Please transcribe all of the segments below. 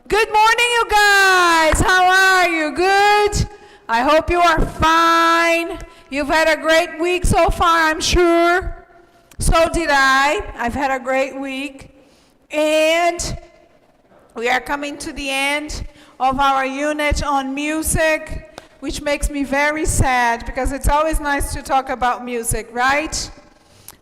Good morning, you guys. How are you? Good? I hope you are fine. You've had a great week so far, I'm sure. So did I. I've had a great week. And we are coming to the end of our unit on music, which makes me very sad because it's always nice to talk about music, right?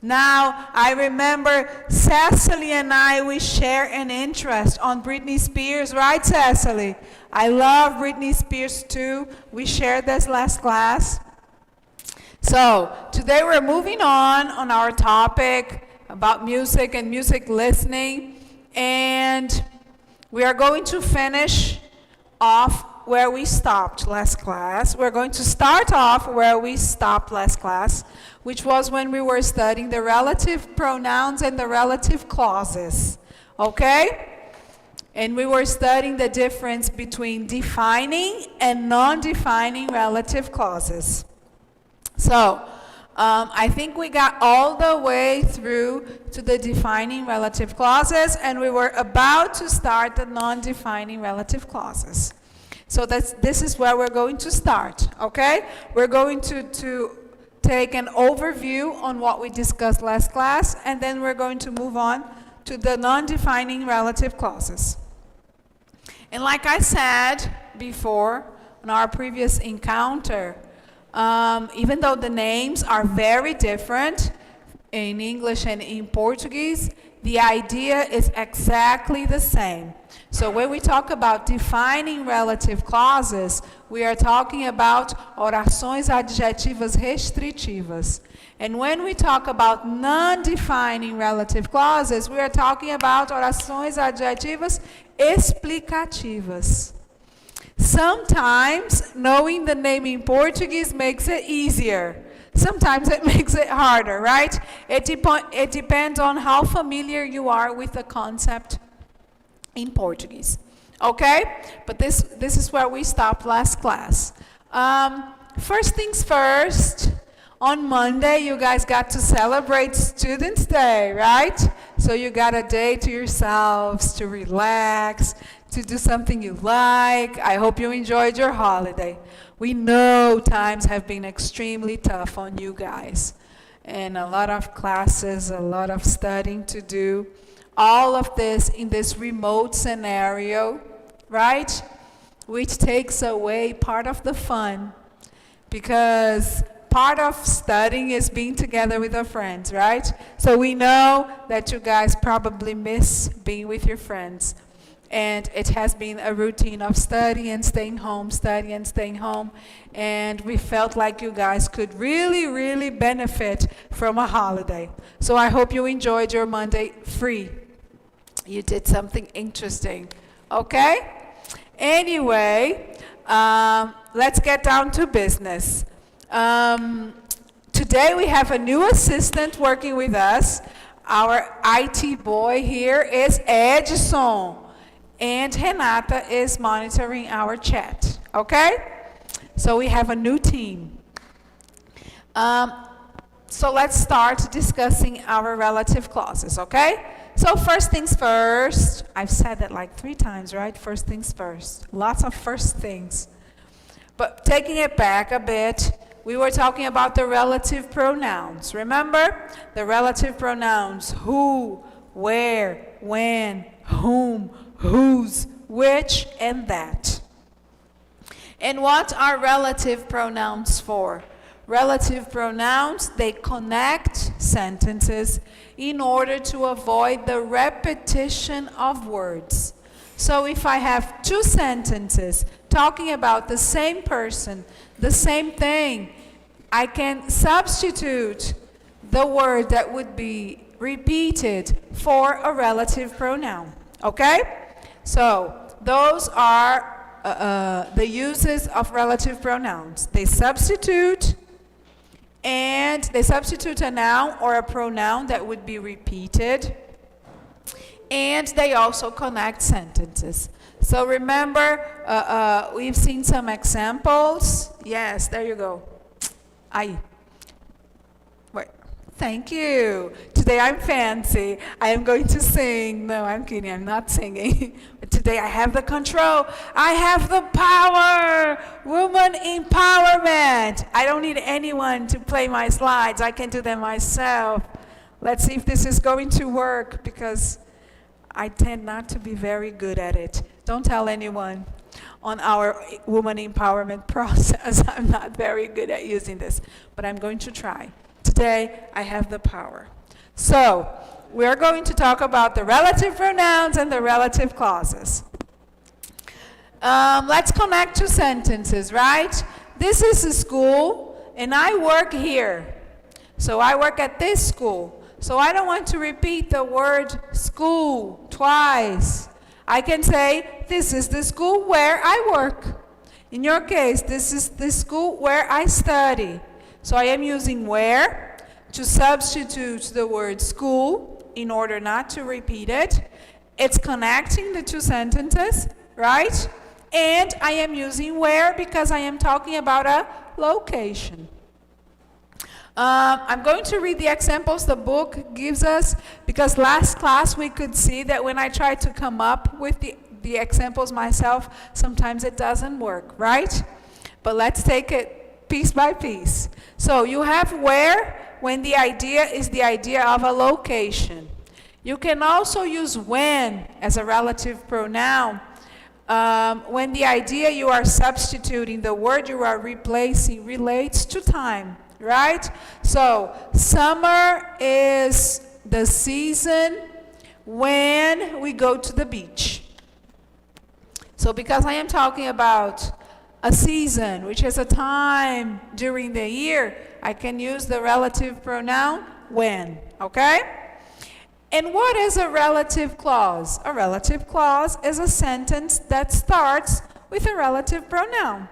Now, I remember Cecily and I, we share an interest on Britney Spears, right, Cecily? I love Britney Spears too. We shared this last class. So, today we're moving on our topic about music and music listening. And we are going to finish off where we stopped last class. We're going to start off where we stopped last class, which was when we were studying the relative pronouns and the relative clauses, okay? And we were studying the difference between defining and non-defining relative clauses. So, I think we got all the way through to the defining relative clauses, and we were about to start the non-defining relative clauses. So this is where we're going to start, okay? We're going to take an overview on what we discussed last class, and then we're going to move on to the non-defining relative clauses. And like I said before, in our previous encounter, even though the names are very different in English and in Portuguese, the idea is exactly the same. So when we talk about defining relative clauses, we are talking about orações adjetivas restritivas. And when we talk about non-defining relative clauses, we are talking about orações adjetivas explicativas. Sometimes knowing the name in Portuguese makes it easier. Sometimes it makes it harder, right? It depends on how familiar you are with the concept in Portuguese, okay? But this is where we stopped last class. First things first, on Monday you guys got to celebrate Students' Day, right? So you got a day to yourselves to relax, to do something you like. I hope you enjoyed your holiday. We know times have been extremely tough on you guys, and a lot of classes, a lot of studying to do. All of this in this remote scenario, right? Which takes away part of the fun, because part of studying is being together with our friends, right? So we know that you guys probably miss being with your friends. And it has been a routine of study and staying home, study and staying home. And we felt like you guys could really, really benefit from a holiday. So I hope you enjoyed your Monday free. You did something interesting, okay? Anyway, let's get down to business. Today we have a new assistant working with us. Our IT boy here is Edson. And Renata is monitoring our chat, okay? So we have a new team. So let's start discussing our relative clauses, okay? So first things first. I've said that like 3 times, right? First things first. Lots of first things. But taking it back a bit, we were talking about the relative pronouns. Remember? The relative pronouns: who, where, when, whom, whose, which, and that. And what are relative pronouns for? Relative pronouns, they connect sentences in order to avoid the repetition of words. So if I have 2 sentences talking about the same person, the same thing, I can substitute the word that would be repeated for a relative pronoun, okay? So those are the uses of relative pronouns. They substitute a noun or a pronoun that would be repeated, and they also connect sentences. So remember, we've seen some examples. Yes, there you go. Aí. Thank you. Today I'm fancy. I am going to sing. No, I'm kidding. I'm not singing. But today I have the control. I have the power. Woman empowerment. I don't need anyone to play my slides. I can do them myself. Let's see if this is going to work because I tend not to be very good at it. Don't tell anyone on our woman empowerment process. I'm not very good at using this, but I'm going to try. Today, I have the power. So, we're going to talk about the relative pronouns and the relative clauses. Let's connect two sentences, right? This is a school, and I work here. So, I work at this school. So, I don't want to repeat the word school twice. I can say, this is the school where I work. In your case, this is the school where I study. So I am using where to substitute the word school in order not to repeat it. It's connecting the two sentences, right? And I am using where because I am talking about a location. I'm going to read the examples the book gives us because last class we could see that when I try to come up with the examples myself, sometimes it doesn't work, right? But let's take it piece by piece. So you have where when the idea is the idea of a location. You can also use when as a relative pronoun when the idea you are substituting, the word you are replacing relates to time. Right? So, summer is the season when we go to the beach. So, because I am talking about a season, which is a time during the year, I can use the relative pronoun when. Okay? And what is a relative clause? A relative clause is a sentence that starts with a relative pronoun.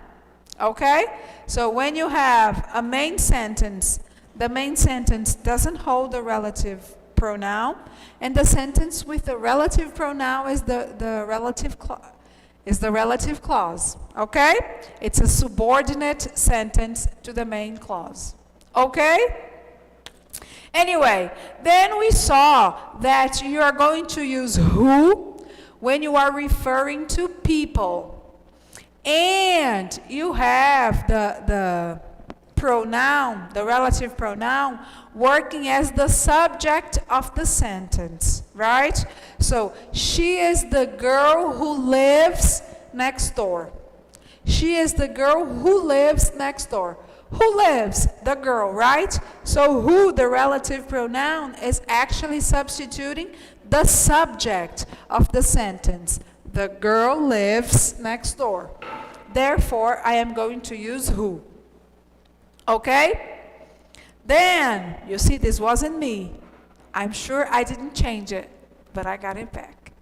Okay? So when you have a main sentence, the main sentence doesn't hold a relative pronoun, and the sentence with the relative pronoun is the relative clause. Okay? It's a subordinate sentence to the main clause. Okay? Anyway, then we saw that you are going to use who when you are referring to people. And you have the pronoun, the relative pronoun, working as the subject of the sentence, right? So, she is the girl who lives next door. She is the girl who lives next door. Who lives? The girl, right? So, who, the relative pronoun, is actually substituting the subject of the sentence. The girl lives next door. Therefore, I am going to use who. Okay? Then, you see, this wasn't me. I'm sure I didn't change it, but I got it back.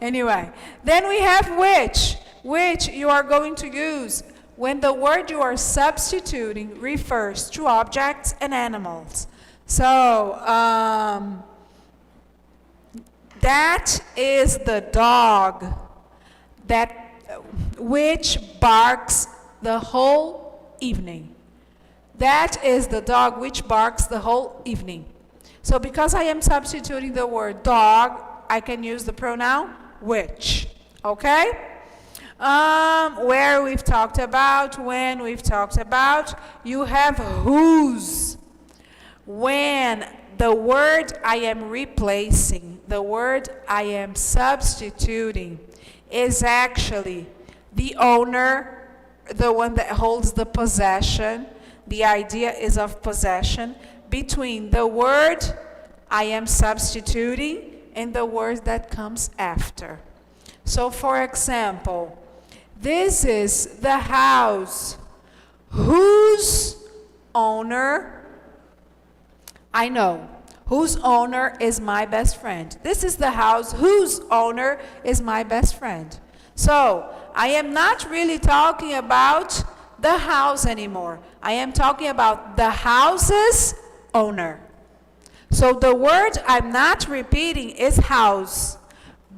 Anyway, then we have which you are going to use when the word you are substituting refers to objects and animals. So, that is the dog which barks the whole evening. That is the dog which barks the whole evening. So because I am substituting the word dog, I can use the pronoun which. Okay? Where we've talked about, when we've talked about, you have whose. When the word I am replacing, the word I am substituting is actually the owner, the one that holds the possession. The idea is of possession between the word I am substituting and the word that comes after. So for example, this is the house whose owner I know. Whose owner is my best friend. This is the house whose owner is my best friend. So, I am not really talking about the house anymore. I am talking about the house's owner. So, the word I'm not repeating is house.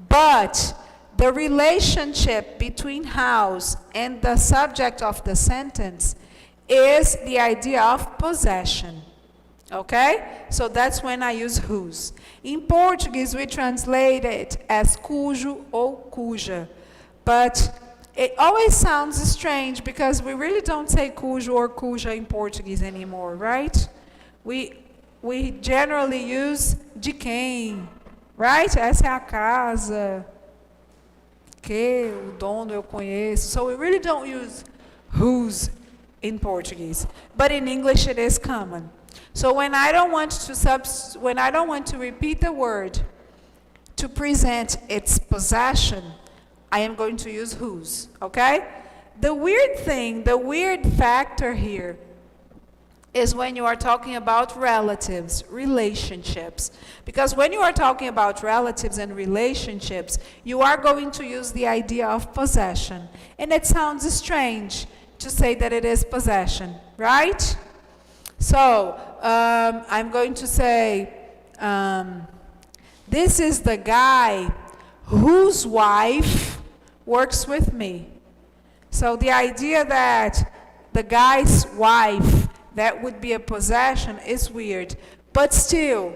But the relationship between house and the subject of the sentence is the idea of possession. Okay? So that's when I use whose. In Portuguese, we translate it as cujo ou cuja. But it always sounds strange because we really don't say cujo or cuja in Portuguese anymore, right? We generally use de quem, right? Essa é a casa, que, o dono eu conheço. So we really don't use whose in Portuguese. But in English it is common. So when I don't want to repeat the word to present its possession, I am going to use whose, okay? The weird factor here is when you are talking about relatives, relationships. Because when you are talking about relatives and relationships, you are going to use the idea of possession. And it sounds strange to say that it is possession, right? So, I'm going to say, this is the guy whose wife works with me. So the idea that the guy's wife, that would be a possession, is weird. But still,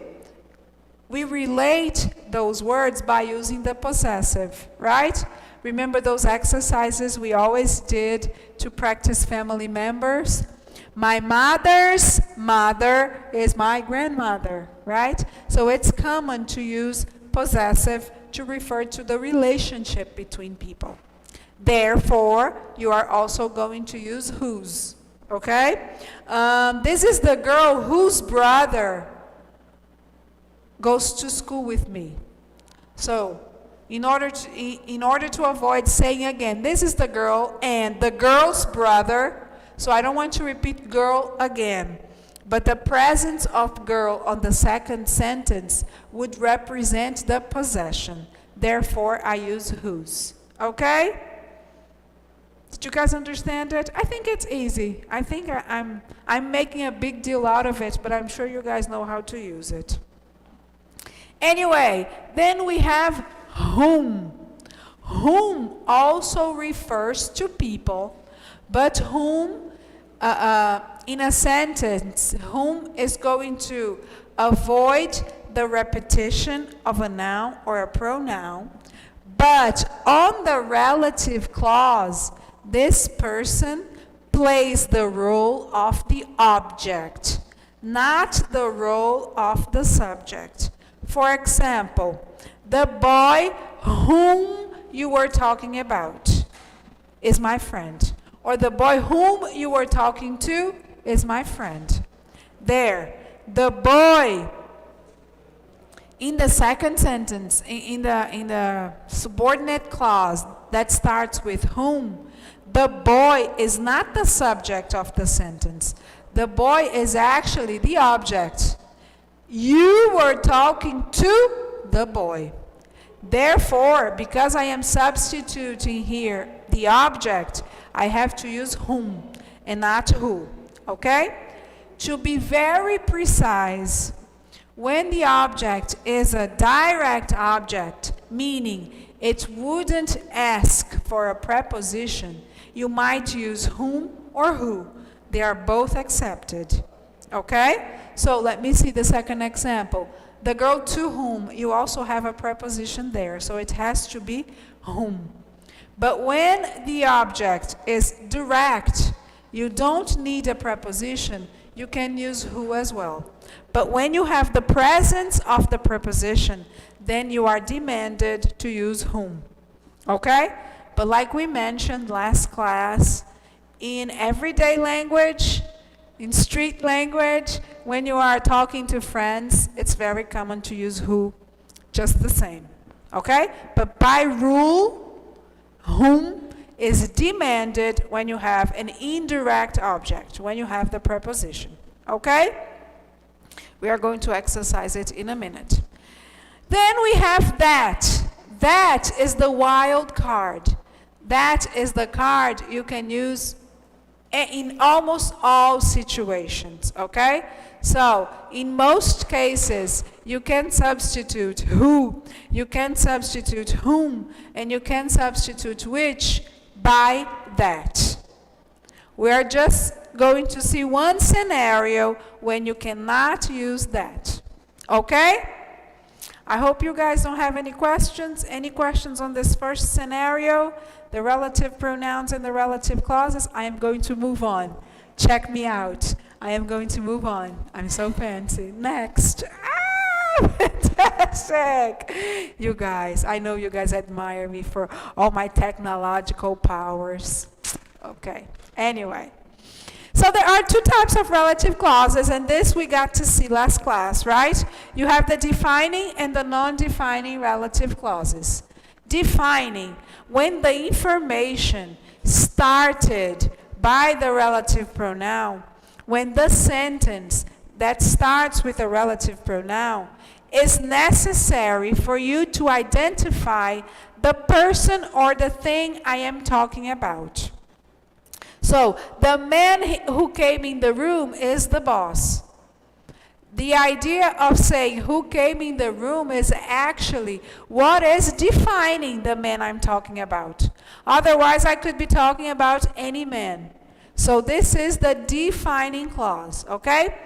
we relate those words by using the possessive, right? Remember those exercises we always did to practice family members? My mother's mother is my grandmother, right? So it's common to use possessive to refer to the relationship between people. Therefore, you are also going to use whose, okay? This is the girl whose brother goes to school with me. So, in order to avoid saying again, this is the girl and the girl's brother, so I don't want to repeat girl again. But the presence of girl on the second sentence would represent the possession. Therefore, I use whose. Okay? Did you guys understand it? I think it's easy. I think I'm making a big deal out of it, but I'm sure you guys know how to use it. Anyway, then we have whom. Whom also refers to people, but whom in a sentence, whom is going to avoid the repetition of a noun or a pronoun, but on the relative clause, this person plays the role of the object, not the role of the subject. For example, the boy whom you were talking about is my friend. Or the boy whom you were talking to is my friend. There, the boy in the second sentence, in the subordinate clause that starts with whom, the boy is not the subject of the sentence. The boy is actually the object. You were talking to the boy. Therefore, because I am substituting here the object, I have to use whom and not who, okay? To be very precise, when the object is a direct object, meaning it wouldn't ask for a preposition, you might use whom or who. They are both accepted, okay? So let me see the second example. The girl to whom, you also have a preposition there, so it has to be whom. But when the object is direct, you don't need a preposition, you can use who as well. But when you have the presence of the preposition, then you are demanded to use whom. Okay? But like we mentioned last class, in everyday language, in street language, when you are talking to friends, it's very common to use who just the same. Okay? But by rule, whom is demanded when you have an indirect object, when you have the preposition. Okay? We are going to exercise it in a minute. Then we have that. That is the wild card. That is the card you can use in almost all situations, okay? So, in most cases, you can substitute who, you can substitute whom, and you can substitute which by that. We are just going to see one scenario when you cannot use that. Okay? I hope you guys don't have any questions. Any questions on this first scenario? The relative pronouns and the relative clauses? I am going to move on. Check me out. I am going to move on. I'm so fancy. Next. Fantastic. You guys, I know you guys admire me for all my technological powers. Okay. Anyway. So there are two types of relative clauses, and this we got to see last class, right? You have the defining and the non-defining relative clauses. Defining, when the information started by the relative pronoun, when the sentence that starts with a relative pronoun is necessary for you to identify the person or the thing I am talking about. So, the man who came in the room is the boss. The idea of saying who came in the room is actually what is defining the man I'm talking about. Otherwise, I could be talking about any man. So, this is the defining clause, okay?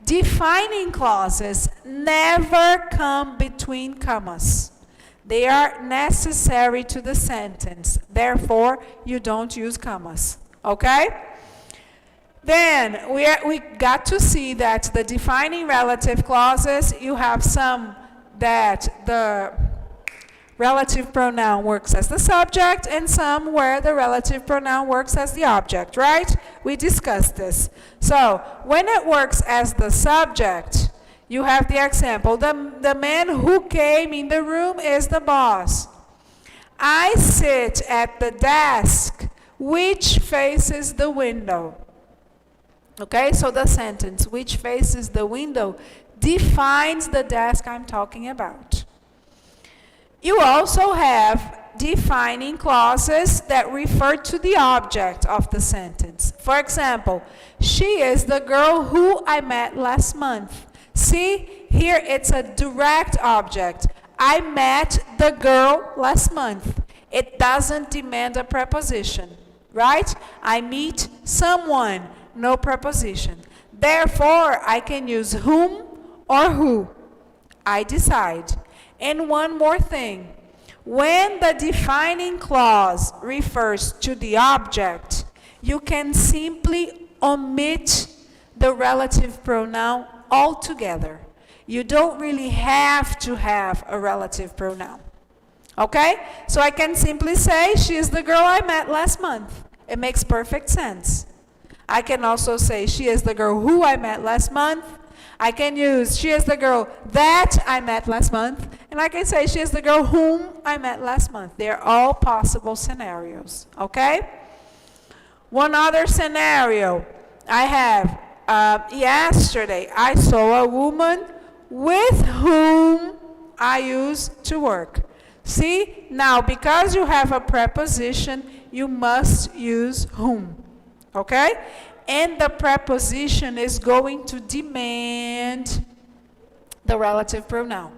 Defining clauses never come between commas. They are necessary to the sentence. Therefore, you don't use commas. Okay? Then we got to see that the defining relative clauses, you have some that the relative pronoun works as the subject and some where the relative pronoun works as the object, right? We discussed this. So when it works as the subject, you have the example. The man who came in the room is the boss. I sit at the desk which faces the window. Okay, so the sentence, which faces the window, defines the desk I'm talking about. You also have defining clauses that refer to the object of the sentence. For example, she is the girl who I met last month. See, here it's a direct object. I met the girl last month. It doesn't demand a preposition. Right? I meet someone, no preposition. Therefore, I can use whom or who. I decide. And one more thing. When the defining clause refers to the object, you can simply omit the relative pronoun altogether. You don't really have to have a relative pronoun. Okay? So I can simply say, she is the girl I met last month. It makes perfect sense. I can also say, she is the girl who I met last month. I can use, she is the girl that I met last month. And I can say, she is the girl whom I met last month. They're all possible scenarios. Okay? One other scenario I have. Yesterday, I saw a woman with whom I used to work. See, now because you have a preposition, you must use whom, okay? And the preposition is going to demand the relative pronoun.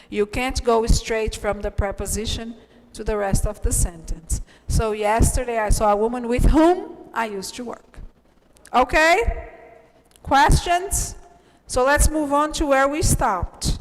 You can't go straight from the preposition to the rest of the sentence. So yesterday I saw a woman with whom I used to work. Okay? Questions? So let's move on to where we stopped.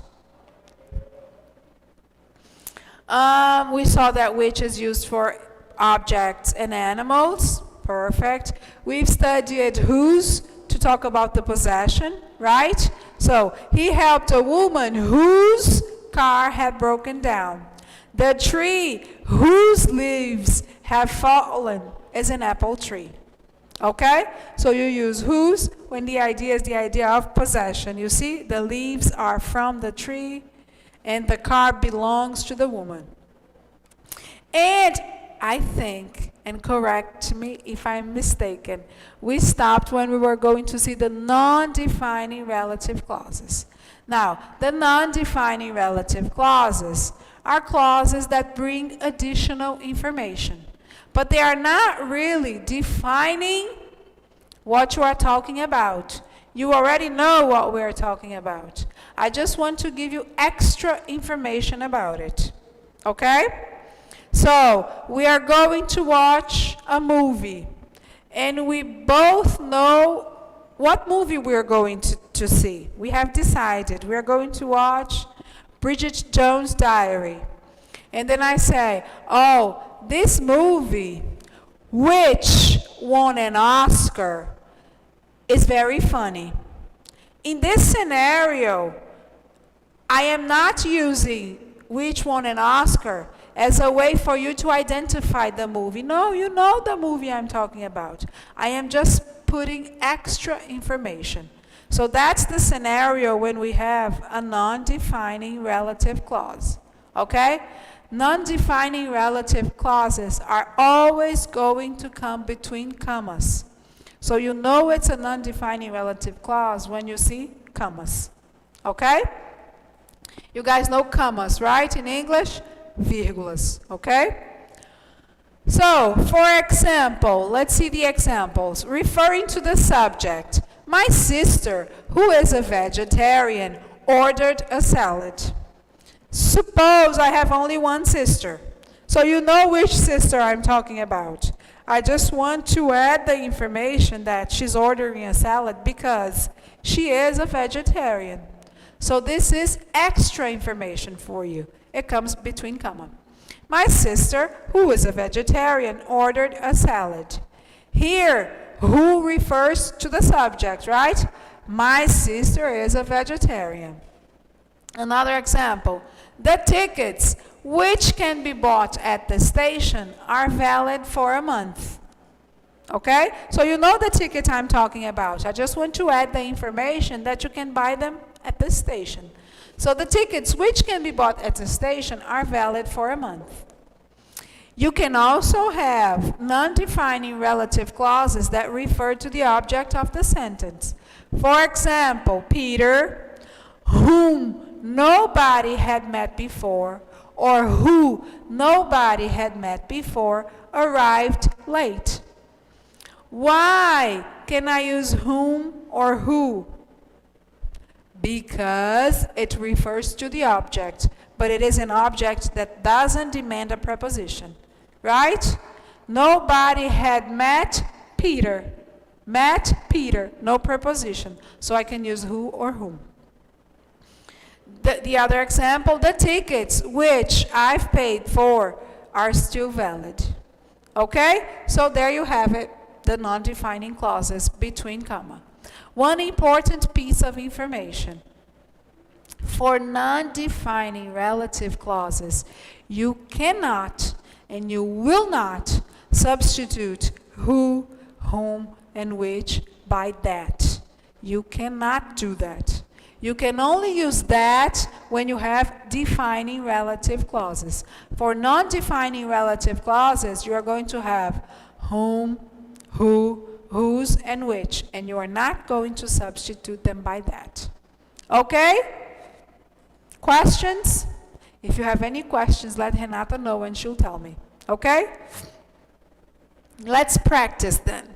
We saw that which is used for objects and animals. Perfect. We've studied whose to talk about the possession, right? So he helped a woman whose car had broken down. The tree whose leaves have fallen is an apple tree. Okay? So you use whose when the idea is the idea of possession. You see, the leaves are from the tree and the car belongs to the woman. And I think, and correct me if I'm mistaken, we stopped when we were going to see the non-defining relative clauses. Now, the non-defining relative clauses are clauses that bring additional information, but they are not really defining what you are talking about. You already know what we're talking about. I just want to give you extra information about it. Okay? So, we are going to watch a movie. and we both know what movie we're going to see. We have decided we're going to watch Bridget Jones' Diary. And then I say, oh, this movie, which won an Oscar, is very funny. In this scenario, I am not using which won an Oscar as a way for you to identify the movie. No, you know the movie I'm talking about. I am just putting extra information. So that's the scenario when we have a non-defining relative clause. Okay? Non-defining relative clauses are always going to come between commas. So you know it's a non-defining relative clause when you see commas. Okay? You guys know commas, right? In English, vírgulas. Okay? So, for example, let's see the examples. Referring to the subject, my sister, who is a vegetarian, ordered a salad. Suppose I have only one sister. So you know which sister I'm talking about. I just want to add the information that she's ordering a salad because she is a vegetarian. So this is extra information for you. It comes between comma. My sister, who is a vegetarian, ordered a salad. Here, who refers to the subject, right? My sister is a vegetarian. Another example. The tickets, which can be bought at the station, are valid for a month. Okay? So you know the ticket I'm talking about. I just want to add the information that you can buy them at the station. So the tickets which can be bought at the station are valid for a month. You can also have non-defining relative clauses that refer to the object of the sentence. For example, Peter, whom nobody had met before, or who nobody had met before, arrived late. Why can I use whom or who? Because it refers to the object, but it is an object that doesn't demand a preposition, right? Nobody had met Peter. Met Peter, no preposition. So I can use who or whom. The other example, the tickets which I've paid for are still valid. Okay? So there you have it, the non-defining clauses between comma. One important piece of information. For non-defining relative clauses, you cannot and you will not substitute who, whom, and which by that. You cannot do that. You can only use that when you have defining relative clauses. For non-defining relative clauses, you are going to have whom, who, whose, and which, and you are not going to substitute them by that. Okay? Questions? If you have any questions, let Renata know and she'll tell me. Okay? Let's practice then.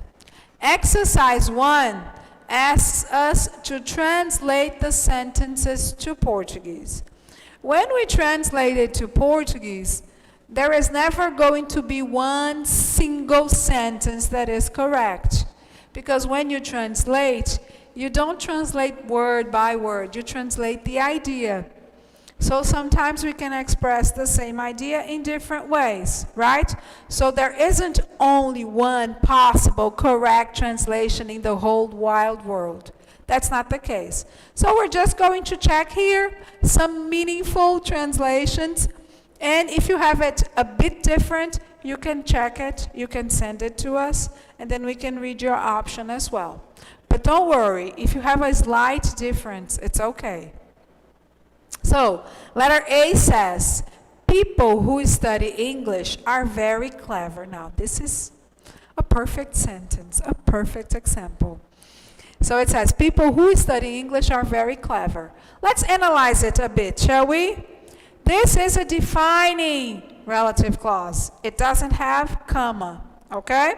Exercise 1 asks us to translate the sentences to Portuguese. When we translate it to Portuguese, there is never going to be one single sentence that is correct. Because when you translate, you don't translate word by word, you translate the idea. So sometimes we can express the same idea in different ways, right? So there isn't only one possible correct translation in the whole wide world. That's not the case. So we're just going to check here some meaningful translations. And if you have it a bit different, you can check it, you can send it to us, and then we can read your option as well. But don't worry, if you have a slight difference, it's okay. So, letter A says, people who study English are very clever. Now, this is a perfect sentence, a perfect example. So it says, people who study English are very clever. Let's analyze it a bit, shall we? This is a defining relative clause. It doesn't have comma, okay?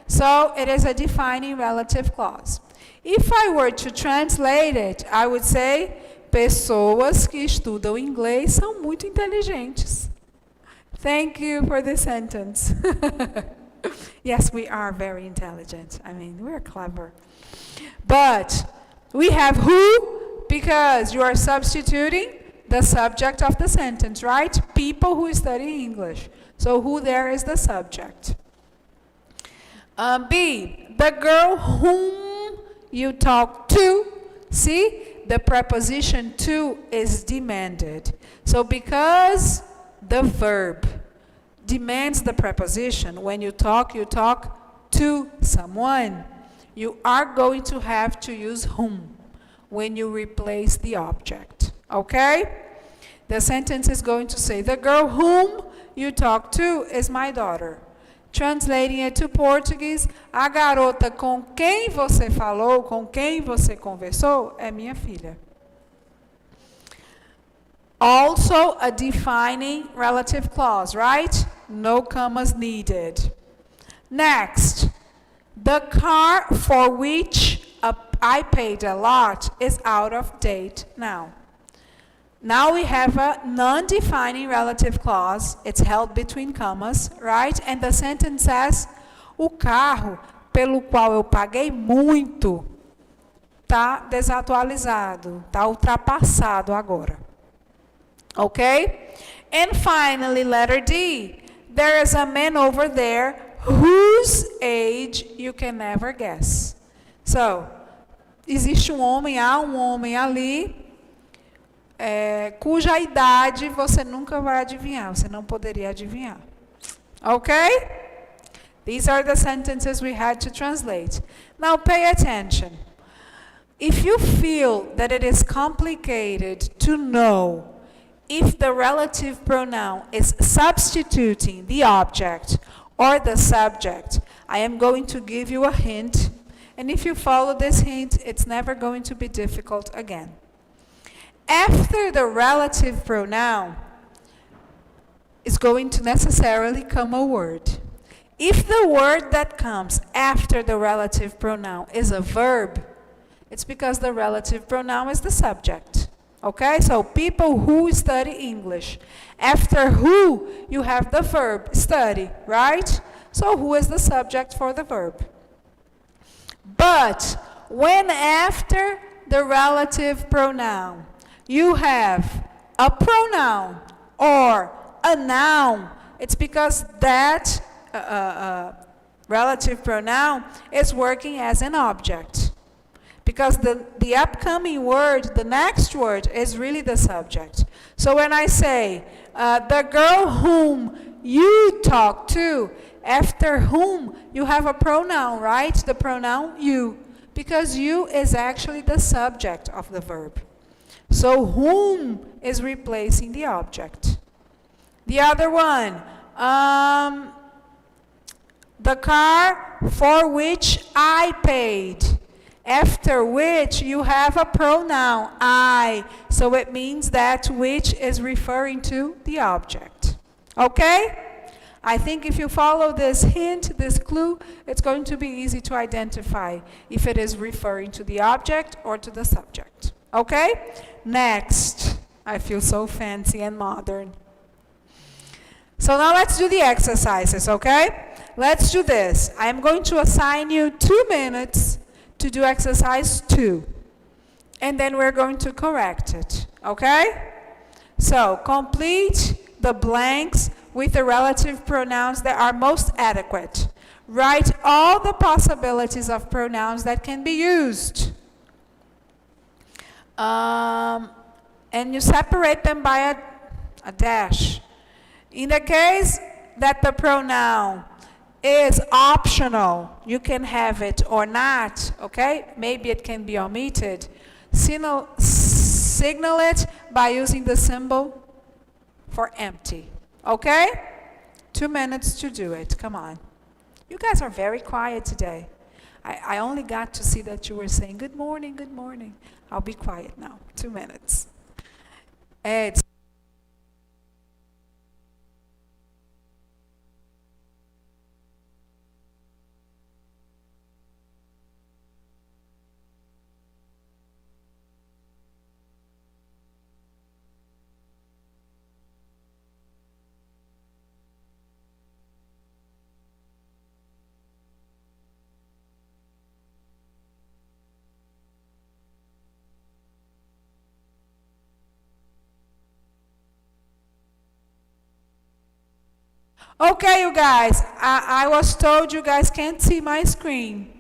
So it is a defining relative clause. If I were to translate it, I would say, pessoas que estudam inglês são muito inteligentes. Thank you for the sentence. Yes, we are very intelligent. I mean, we're clever. But we have who because you are substituting the subject of the sentence, right? People who study English. So who there is the subject. B, the girl whom you talk to. See, the preposition to is demanded. So because the verb demands the preposition, when you talk to someone. You are going to have to use whom when you replace the object. Okay? The sentence is going to say, the girl whom you talk to is my daughter. Translating it to Portuguese, a garota com quem você falou, com quem você conversou, é minha filha. Also a defining relative clause, right? No commas needed. Next, the car for which I paid a lot is out of date now. Now we have a non-defining relative clause. It's held between commas, right? And the sentence says, o carro pelo qual eu paguei muito está desatualizado, está ultrapassado agora. Okay? And finally, letter D. There is a man over there whose age you can never guess. So, existe há um homem ali, cuja idade você nunca vai adivinhar, você não poderia adivinhar. Okay? These are the sentences we had to translate. Now pay attention. If you feel that it is complicated to know if the relative pronoun is substituting the object or the subject, I am going to give you a hint. And if you follow this hint, it's never going to be difficult again. After the relative pronoun is going to necessarily come a word. If the word that comes after the relative pronoun is a verb, it's because the relative pronoun is the subject. Okay, so people who study English. After who, you have the verb study, right? So who is the subject for the verb? But when after the relative pronoun, you have a pronoun or a noun, it's because that relative pronoun is working as an object. Because the upcoming word, the next word, is really the subject. So when I say, the girl whom you talk to, after whom, you have a pronoun, right? The pronoun you. Because you is actually the subject of the verb. So whom is replacing the object. The other one, the car for which I paid. After which you have a pronoun, I. So it means that which is referring to the object. Okay? I think if you follow this hint, this clue, it's going to be easy to identify if it is referring to the object or to the subject. Okay? Next. I feel so fancy and modern. So now let's do the exercises, okay? Let's do this. I'm going to assign you 2 minutes to do exercise 2. And then we're going to correct it, okay? So, complete the blanks with the relative pronouns that are most adequate. Write all the possibilities of pronouns that can be used. And you separate them by a dash. In the case that the pronoun is optional, you can have it or not, okay? Maybe it can be omitted. Signal it by using the symbol for empty, okay? 2 minutes to do it, come on. You guys are very quiet today. I only got to see that you were saying, good morning, good morning. I'll be quiet now, 2 minutes. It's Okay, you guys, I was told you guys can't see my screen.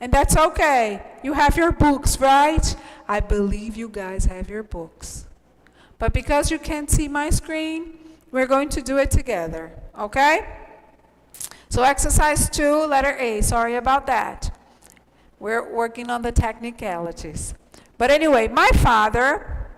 And that's okay. You have your books, right? I believe you guys have your books. But because you can't see my screen, we're going to do it together, okay? So exercise 2, letter A. Sorry about that. We're working on the technicalities. But anyway, my father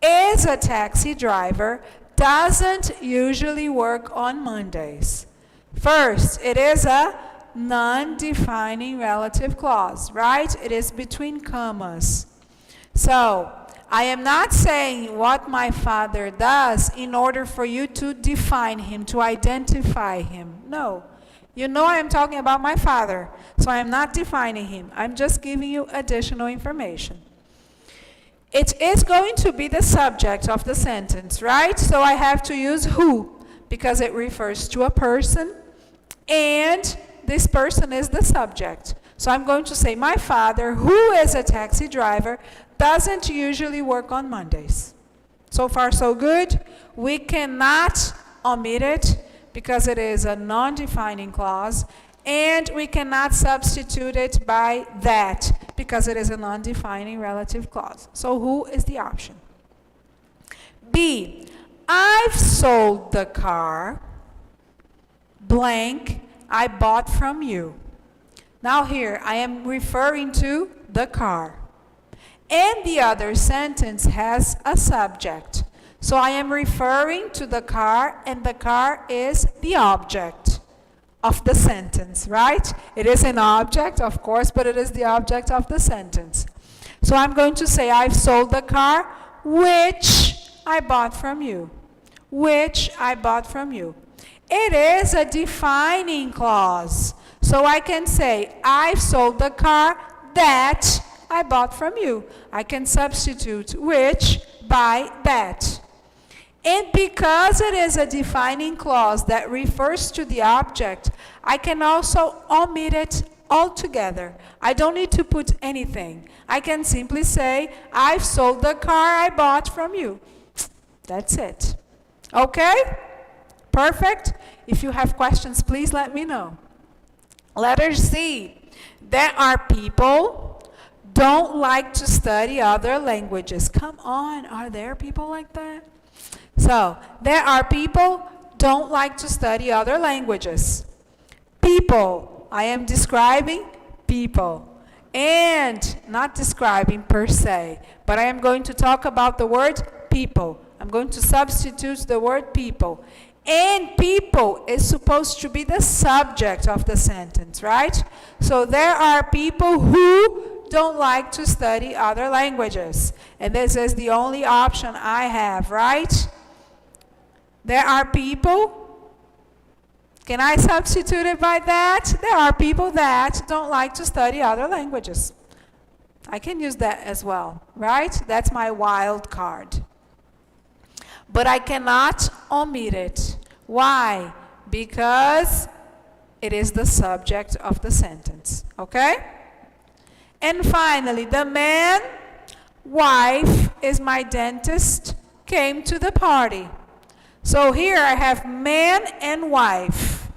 is a taxi driver, doesn't usually work on Mondays. First, it is a non-defining relative clause, right? It is between commas. So, I am not saying what my father does in order for you to define him, to identify him. No. You know I am talking about my father, so I am not defining him. I'm just giving you additional information. It is going to be the subject of the sentence, right? So I have to use who, because it refers to a person, and this person is the subject. So I'm going to say, my father, who is a taxi driver, doesn't usually work on Mondays. So far, so good. We cannot omit it because it is a non-defining clause, and we cannot substitute it by that because it is a non-defining relative clause. So who is the option? B, I've sold the car, blank, I bought from you. Now here, I am referring to the car. And the other sentence has a subject. So I am referring to the car, and the car is the object of the sentence, right? It is an object, of course, but it is the object of the sentence. So I'm going to say, I've sold the car, which I bought from you. Which I bought from you. It is a defining clause. So I can say, I've sold the car that I bought from you. I can substitute which by that. And because it is a defining clause that refers to the object, I can also omit it altogether. I don't need to put anything. I can simply say, I've sold the car I bought from you. That's it. Okay? Perfect? If you have questions, please let me know. Letter C. There are people don't like to study other languages. Come on, are there people like that? So, there are people don't like to study other languages. People, I am describing people. And not describing per se, but I am going to talk about the word people. I'm going to substitute the word people. And people is supposed to be the subject of the sentence, right? So there are people who don't like to study other languages. And this is the only option I have, right? There are people, can I substitute it by that? There are people that don't like to study other languages. I can use that as well, right? That's my wild card. But I cannot omit it. Why? Because it is the subject of the sentence, okay? And finally, the man, wife is my dentist, came to the party. So here I have man and wife.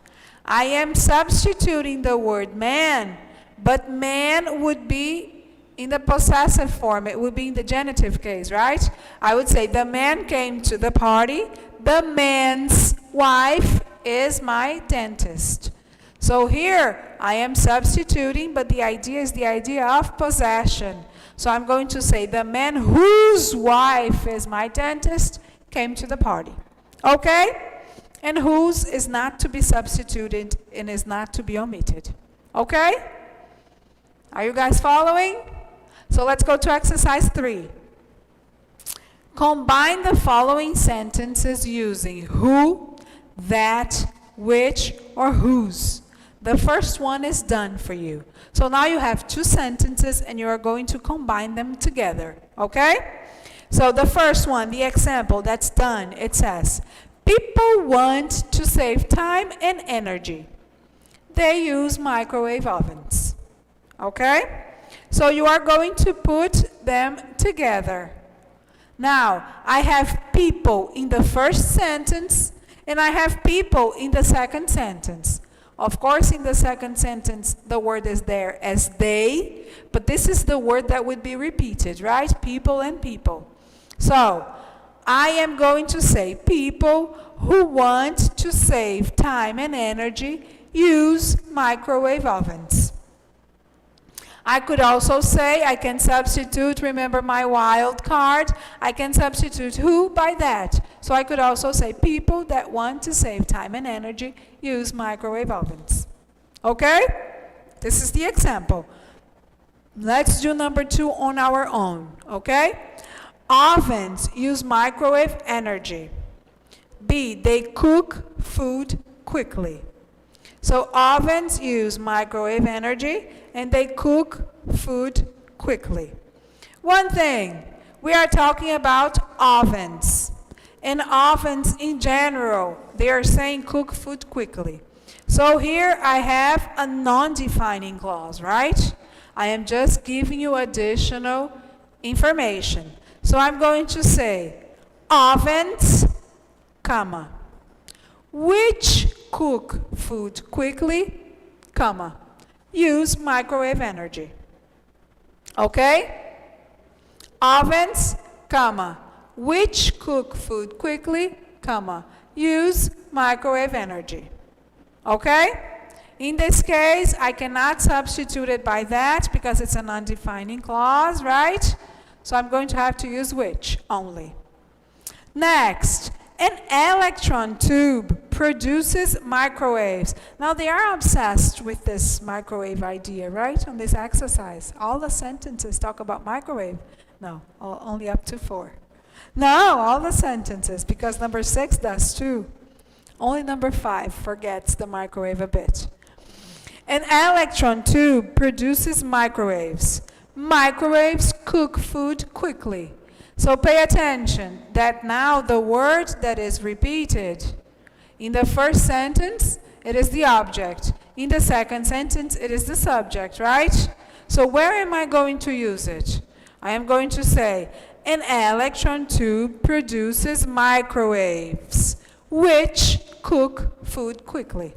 I am substituting the word man, but man would be in the possessive form. It would be in the genitive case, right? I would say the man came to the party. The man's wife is my dentist. So here I am substituting, but the idea is the idea of possession. So I'm going to say the man whose wife is my dentist came to the party. Okay? And whose is not to be substituted and is not to be omitted. Okay? Are you guys following? So let's go to exercise 3. Combine the following sentences using who, that, which, or whose. The first one is done for you. So now you have 2 sentences and you are going to combine them together. Okay? So the first one, the example that's done, it says, people want to save time and energy. They use microwave ovens. Okay? So you are going to put them together. Now, I have people in the first sentence And I have people in the second sentence. Of course, in the second sentence, the word is there as they, but this is the word that would be repeated, right? People and people. So, I am going to say people who want to save time and energy use microwave ovens. I could also say, I can substitute, remember my wild card, I can substitute who by that. So I could also say people that want to save time and energy use microwave ovens. Okay? This is the example. Let's do number 2 on our own. Okay? Ovens use microwave energy. B, they cook food quickly. So ovens use microwave energy and they cook food quickly. One thing, we are talking about ovens. And ovens in general, they are saying cook food quickly. So here I have a non-defining clause, right? I am just giving you additional information. So I'm going to say ovens, comma, which cook food quickly, comma, use microwave energy. Okay? Ovens, comma, which cook food quickly, comma, use microwave energy. Okay? In this case, I cannot substitute it by that because it's an undefining clause, right? So I'm going to have to use which only. Next, an electron tube produces microwaves. Now they are obsessed with this microwave idea, right? On this exercise. All the sentences talk about microwave. No, only up to 4. No, all the sentences, because number 6 does too. Only number 5 forgets the microwave a bit. An electron tube produces microwaves. Microwaves cook food quickly. So pay attention that now the word that is repeated, in the first sentence, it is the object. In the second sentence, it is the subject, right? So where am I going to use it? I am going to say, an electron tube produces microwaves, which cook food quickly.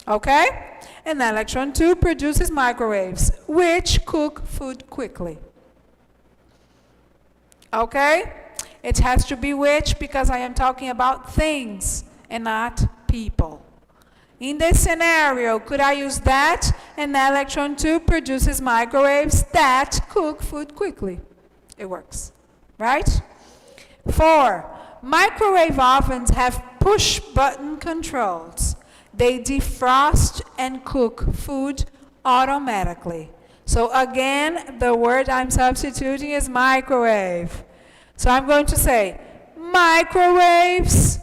Okay? An electron tube produces microwaves, which cook food quickly. Okay? It has to be which because I am talking about things and not people. In this scenario, could I use that? An electron tube produces microwaves that cook food quickly. It works, right? 4, microwave ovens have push-button controls. They defrost and cook food automatically. So again, the word I'm substituting is microwave. So I'm going to say microwaves,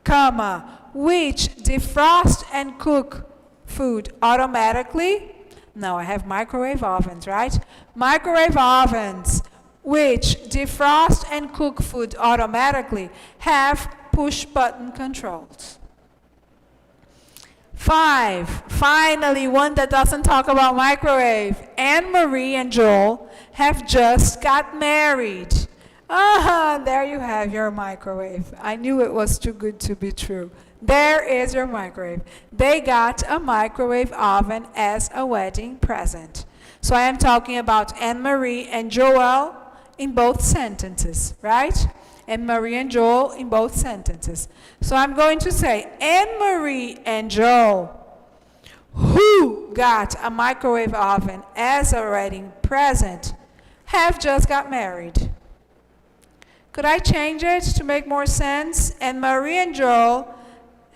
comma, which defrost and cook food automatically. No, I have microwave ovens, right? Microwave ovens, which defrost and cook food automatically, have push-button controls. 5, finally, one that doesn't talk about microwave. Anne-Marie and Joel have just got married. There you have your microwave. I knew it was too good to be true. There is your microwave. They got a microwave oven as a wedding present. So I am talking about Anne-Marie and Joel in both sentences, right? Anne-Marie and Joel in both sentences. So I'm going to say, Anne-Marie and Joel, who got a microwave oven as a wedding present, have just got married. Could I change it to make more sense? Anne-Marie and Joel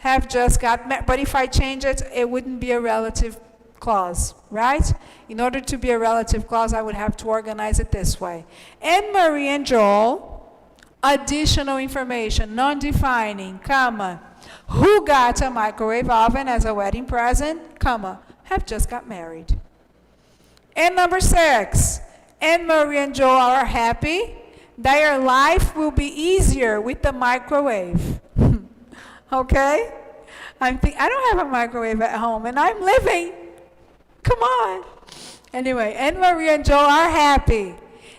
have just got married. But if I change it, it wouldn't be a relative clause, right? In order to be a relative clause, I would have to organize it this way. Anne-Marie and Joel, additional information, non-defining, comma, who got a microwave oven as a wedding present, comma, have just got married. And number 6, Anne-Marie and Joel are happy. Their life will be easier with the microwave. Okay? I don't have a microwave at home and I'm living. Come on. Anyway, Anne-Marie and Joel are happy.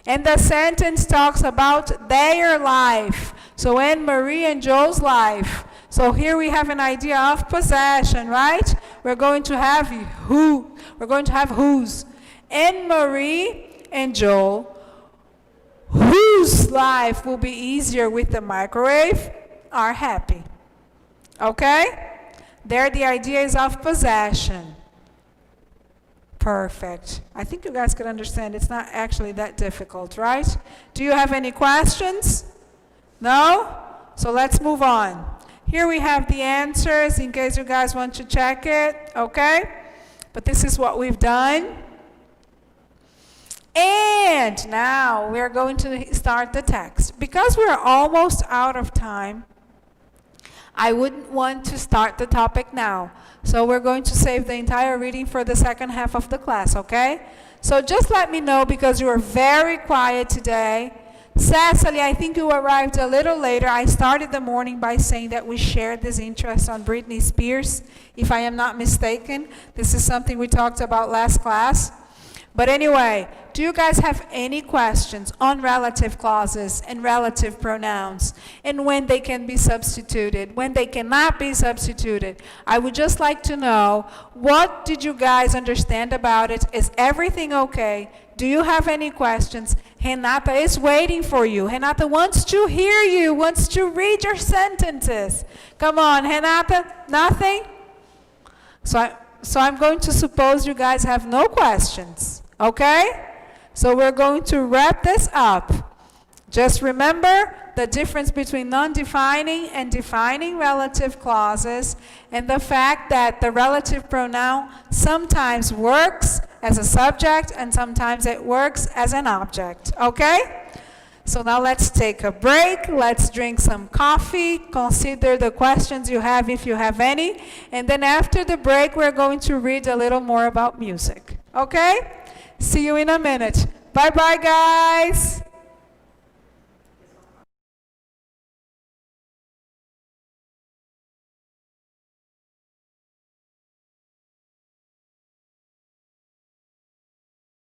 And the sentence talks about their life. So Anne-Marie and Joel's life. So here we have an idea of possession, right? We're going to have who. We're going to have whose. And Marie and Joel, whose life will be easier with the microwave, are happy. Okay? There the idea is of possession. Perfect. I think you guys could understand. It's not actually that difficult, right? Do you have any questions? No? So let's move on. Here we have the answers in case you guys want to check it, okay? But this is what we've done. And now we're going to start the text. Because we're almost out of time, I wouldn't want to start the topic now. So we're going to save the entire reading for the second half of the class, okay? So just let me know because you are very quiet today. Cecily, I think you arrived a little later. I started the morning by saying that we shared this interest on Britney Spears, if I am not mistaken. This is something we talked about last class. But anyway, do you guys have any questions on relative clauses and relative pronouns and when they can be substituted, when they cannot be substituted? I would just like to know, what did you guys understand about it? Is everything okay? Do you have any questions? Renata is waiting for you. Renata wants to hear you, wants to read your sentences. Come on, Renata, nothing? So I'm going to suppose you guys have no questions. Okay? So we're going to wrap this up. Just remember the difference between non-defining and defining relative clauses and the fact that the relative pronoun sometimes works as a subject and sometimes it works as an object. Okay? So now let's take a break. Let's drink some coffee. Consider the questions you have if you have any. And then after the break, we're going to read a little more about music. Okay? See you in a minute. Bye-bye, guys.